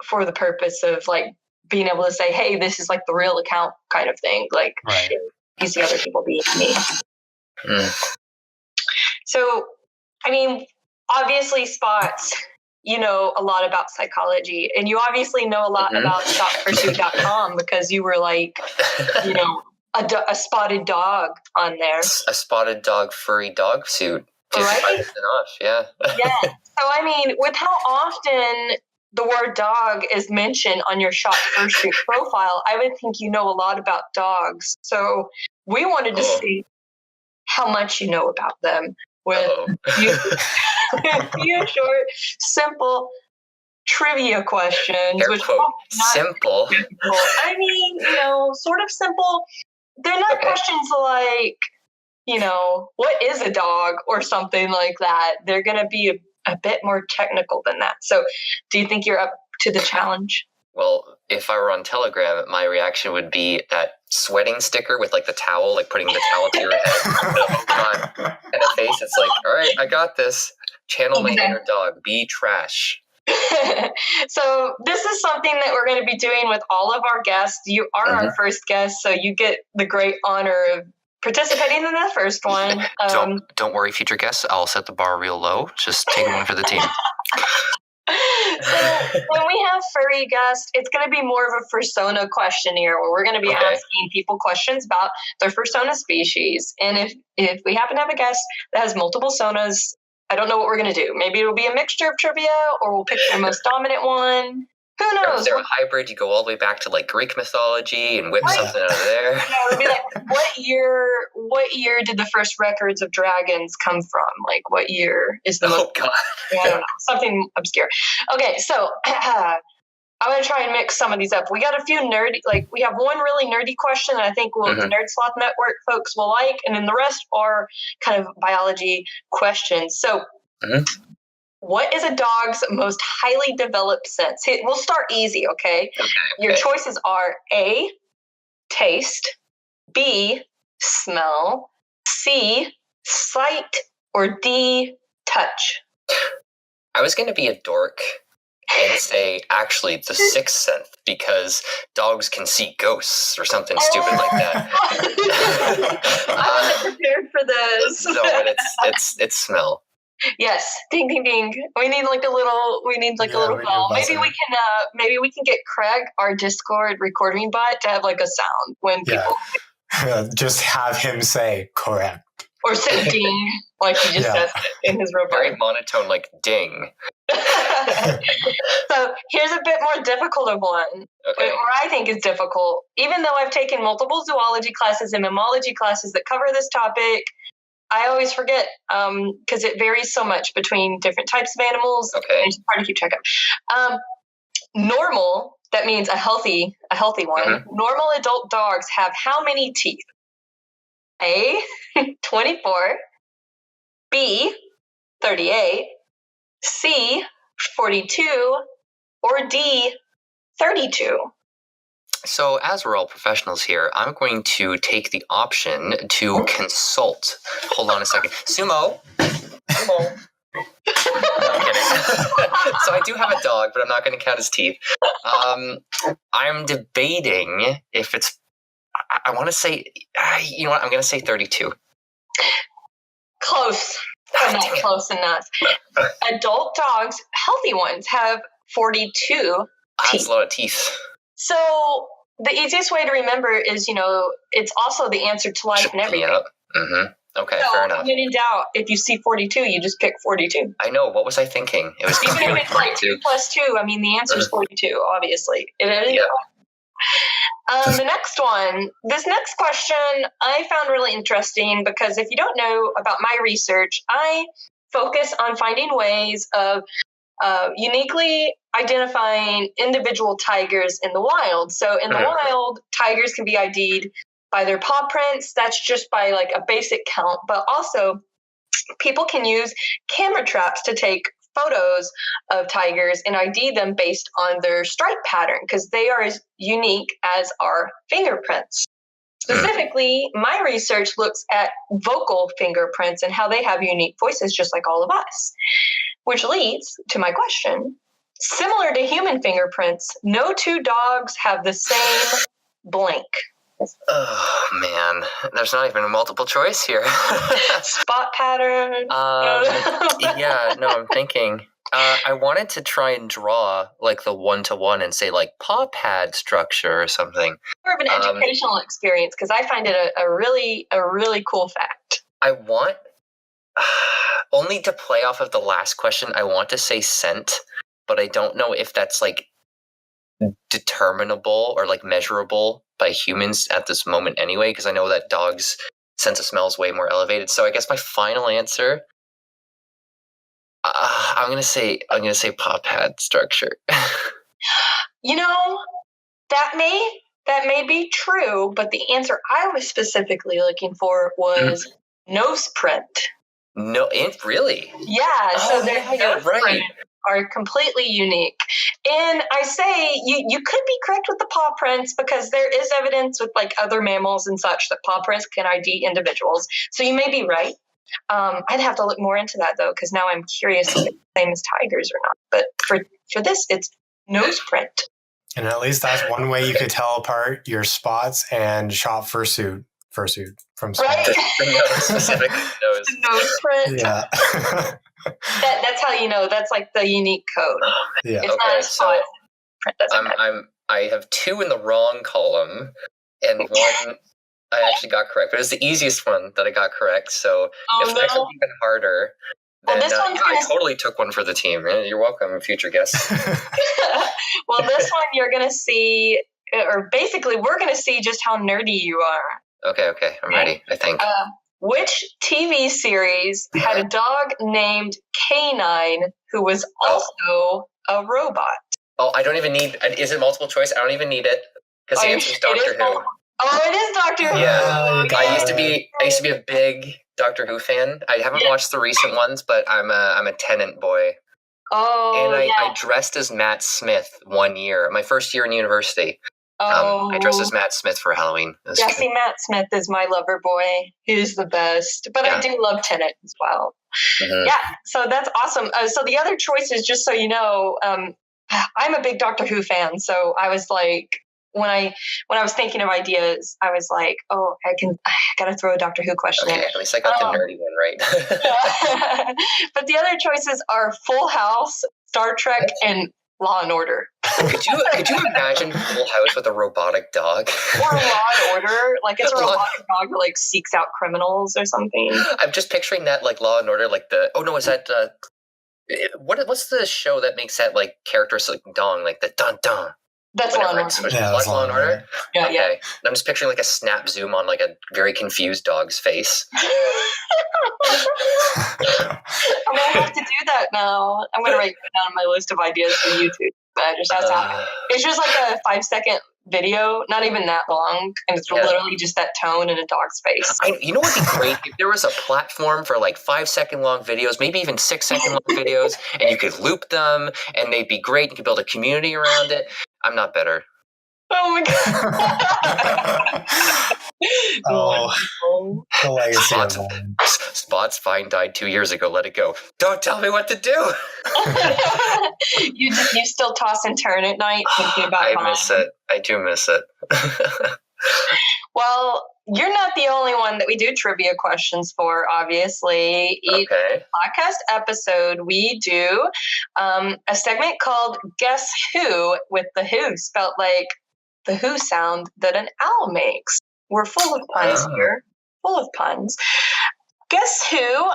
for the purpose of like being able to say, hey, this is like the real account kind of thing. Like, you see other people being me. So, I mean, obviously, Spawts, you know a lot about psychology, and you obviously know a lot about StopPursuit.com because you were like, a spotted dog on there. A spotted dog furry dog suit Right? 55% off, yeah. Yeah. So, I mean, with how often the word dog is mentioned on your shop fursuit profile, I would think you know a lot about dogs. So we wanted to see how much you know about them with a few short, simple trivia questions. Air Which quote, simple. I mean, sort of simple. They're not questions like, what is a dog or something like that. They're going to be a bit more technical than that. So do you think you're up to the challenge? Well, if I were on Telegram, my reaction would be that sweating sticker with like the towel, like putting the towel to your head. Oh God. And a face, it's like, all right, I got this. Channel my inner dog. Be trash. So this is something that we're going to be doing with all of our guests. You are our first guest, so you get the great honor of participating in the first one. Don't worry, future guests. I'll set the bar real low. Just take one for the team. So when we have furry guests, it's going to be more of a fursona questionnaire where we're going to be asking people questions about their fursona species. And if we happen to have a guest that has multiple sonas, I don't know what we're going to do. Maybe it'll be a mixture of trivia, or we'll pick their most dominant one. Who knows? If they're a hybrid, you go all the way back to like Greek mythology and whip something out of there. Yeah, it'll be like, what year did the first records of dragons come from? Like, what year is the most? Oh God. I don't know. Something obscure. Okay, so I'm going to try and mix some of these up. We got a few nerdy, we have one really nerdy question that I think the Nerd Sloth Network folks will like, and then the rest are kind of biology questions. So what is a dog's most highly developed sense? We'll start easy, okay? Your choices are A, taste, B, smell, C, sight, or D, touch. I was going to be a dork and say, actually, the sixth sense, because dogs can see ghosts or something stupid like that. I wasn't prepared for this. No, but it's smell. Yes, ding ding ding. We need a little bell. Maybe we can get Craig, our Discord recording bot, to have like a sound when people just have him say correct. Or say ding, like he just says it in his robot. Very monotone, like ding. So here's a bit more difficult of one, or I think is difficult. Even though I've taken multiple zoology classes and mammalogy classes that cover this topic, I always forget because it varies so much between different types of animals. Okay. It's hard to keep track of. Normal, that means a healthy one. Normal adult dogs have how many teeth? A, 24, B, 38, C, 42, or D, 32. So as we're all professionals here, I'm going to take the option to consult. Hold on a second. Sumo. No, I'm kidding. So I do have a dog, but I'm not going to count his teeth. I'm debating if it's, I want to say, you know what, I'm going to say 32. Close, but not close enough. Adult dogs, healthy ones, have 42 teeth. That's a lot of teeth. So the easiest way to remember is, it's also the answer to life and everything. Yep. Okay, so fair enough. When in doubt, if you see 42, you just pick 42. I know. What was I thinking? It was even if it's like 2 plus 2. I mean, the answer is 42. Obviously, it is. Yeah. The next one. This next question I found really interesting because if you don't know about my research, I focus on finding ways of uniquely identifying individual tigers in the wild. So in the wild, tigers can be ID'd by their paw prints. That's just by like a basic count. But also, people can use camera traps to take photos of tigers and ID them based on their stripe pattern because they are as unique as our fingerprints. Specifically, my research looks at vocal fingerprints and how they have unique voices just like all of us. Which leads to my question. Similar to human fingerprints, no two dogs have the same blank. Oh, man. There's not even a multiple choice here. Spot pattern. Yeah, no, I'm thinking. I wanted to try and draw like the one-to-one and say like paw pad structure or something. More of an educational experience because I find it a really cool fact. I want Only to play off of the last question, I want to say scent, but I don't know if that's like determinable or like measurable by humans at this moment anyway, because I know that dogs' sense of smell is way more elevated. So I guess my final answer, I'm gonna say paw pad structure. You know, that may be true, but the answer I was specifically looking for was nose print. No, it really? Yeah, so Oh, their yeah, you're nose right. print are completely unique. And I say you could be correct with the paw prints because there is evidence with like other mammals and such that paw prints can ID individuals. So you may be right. I'd have to look more into that though, because now I'm curious if it's the same as tigers or not. But for this, it's nose print. And at least that's one way you could tell apart your Spawts and shop fursuit from Spawts. Right? The nose, specific nose. The nose print. Yeah. That's how you know. That's like the unique code. Yeah. It's not Okay, a spot so print. Doesn't matter. I have 2 in the wrong column, and 1 I actually got correct. But it was the easiest one that I got correct. So if the next one's even harder, Well, then this one's I gonna- totally took one for the team. You're welcome, future guests. Well, this one you're going to see, or basically we're going to see just how nerdy you are. Okay, I'm ready, I think. Which TV series had a dog named Canine who was also a robot? Oh, I don't even need, is it multiple choice? I don't even need it, because the answer is Doctor Who. Oh, it is Doctor Who. Yeah, Okay. I used to be a big Doctor Who fan. I haven't watched the recent ones, but I'm a Tennant boy. Oh, And yeah. I dressed as Matt Smith one year, my first year in university. I dressed as Matt Smith for Halloween. Yeah, see, Matt Smith is my lover boy. He's the best. But I do love Tennant as well. Mm-hmm. Yeah, so that's awesome. So the other choices, just so you know, I'm a big Doctor Who fan. So I was like, when I was thinking of ideas, I was like, oh, I got to throw a Doctor Who question in. Okay, at least I got the nerdy one right. But the other choices are Full House, Star Trek, and Law and Order. Could you imagine Full House with a robotic dog? Or Law and Order, like it's a robotic dog that like seeks out criminals or something. I'm just picturing that like Law and Order, like is that what's the show that makes that like characteristic dong, like the dun dun? That's Law and Order. Yeah, That's Law and Order. Yeah, okay. yeah. And I'm just picturing like a snap zoom on like a very confused dog's face. I'm gonna have to do that now. I'm gonna write it down on my list of ideas for YouTube. But it's just like a 5-second video, not even that long, and it's literally just that tone in a dog's face. You know what would be great if there was a platform for like 5-second long videos, maybe even 6-second long videos, and you could loop them, and they'd be great. You could build a community around it. I'm not better. Oh my god! The legacy of Spawts Fine died 2 years ago. Let it go. Don't tell me what to do. You still toss and turn at night thinking about I miss it. I do miss it. Well, you're not the only one that we do trivia questions for, obviously. Each podcast episode, we do a segment called Guess Who, with the Who spelled like the Who sound that an owl makes. We're full of puns here. Full of puns. Guess Who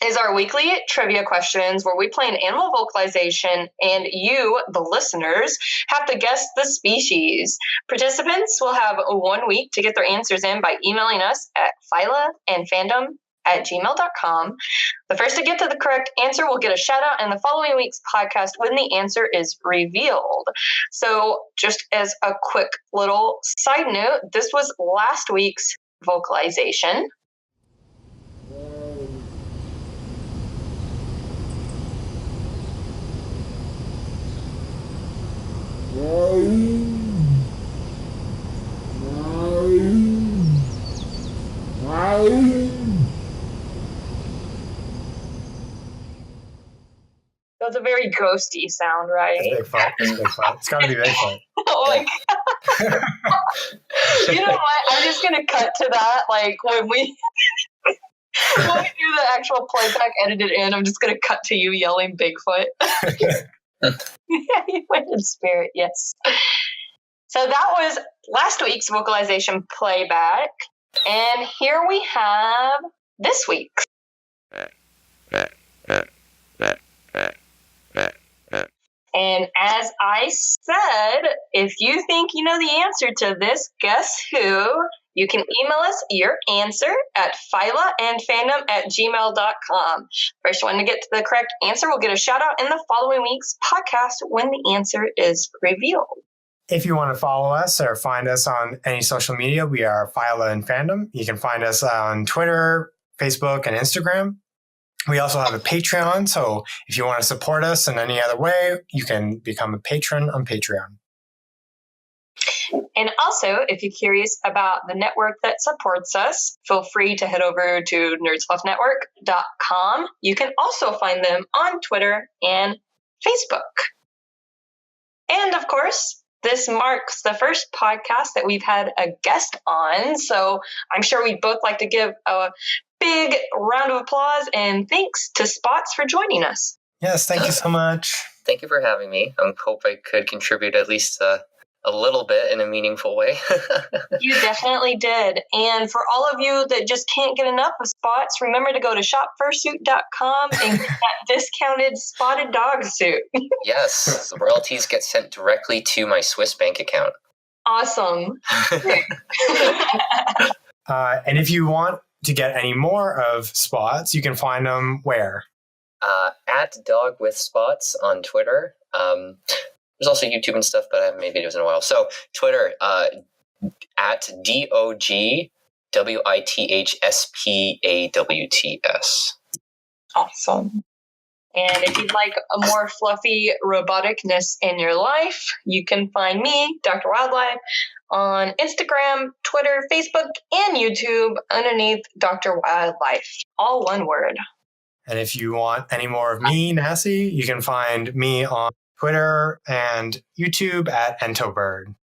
is our weekly trivia questions where we play an animal vocalization and you, the listeners, have to guess the species. Participants will have 1 week to get their answers in by emailing us at Phyla and Fandom at gmail.com. The first to get to the correct answer will get a shout out in the following week's podcast when the answer is revealed. So just as a quick little side note, this was last week's vocalization. That's a very ghosty sound, right? It's Bigfoot. It's got to be Bigfoot. Oh my god. You know what? I'm just going to cut to that. Like when we do the actual playback edited in, I'm just going to cut to you yelling Bigfoot. Yeah, you went in spirit, yes. So that was last week's vocalization playback. And here we have this week's And as I said, if you think you know the answer to this, guess who? You can email us your answer at phylaandfandom@gmail.com. First one to get to the correct answer will get a shout out in the following week's podcast when the answer is revealed. If you want to follow us or find us on any social media, we are Phyla and Fandom. You can find us on Twitter, Facebook, and Instagram. We also have a Patreon, so if you want to support us in any other way, you can become a patron on Patreon. And also, if you're curious about the network that supports us, feel free to head over to nerdsloughnetwork.com. You can also find them on Twitter and Facebook. And of course, this marks the first podcast that we've had a guest on, so I'm sure we'd both like to give a big round of applause and thanks to Spawts for joining us. Yes, thank you so much. Thank you for having me. I hope I could contribute at least a little bit in a meaningful way. You definitely did. And for all of you that just can't get enough of Spawts, remember to go to shopfursuit.com and get that discounted spotted dog suit. Yes, the royalties get sent directly to my Swiss bank account. Awesome. And if you want to get any more of Spawts, you can find them where? At Dog with Spawts on Twitter. There's also YouTube and stuff, but I haven't made videos in a while. So Twitter, at DOGWITHSPAWTS. Awesome. And if you'd like a more fluffy roboticness in your life, you can find me, Dr. Wildlife, on Instagram, Twitter, Facebook, and YouTube underneath Dr. Wildlife. All one word. And if you want any more of me, Nassie, you can find me on Twitter and YouTube at EntoBird.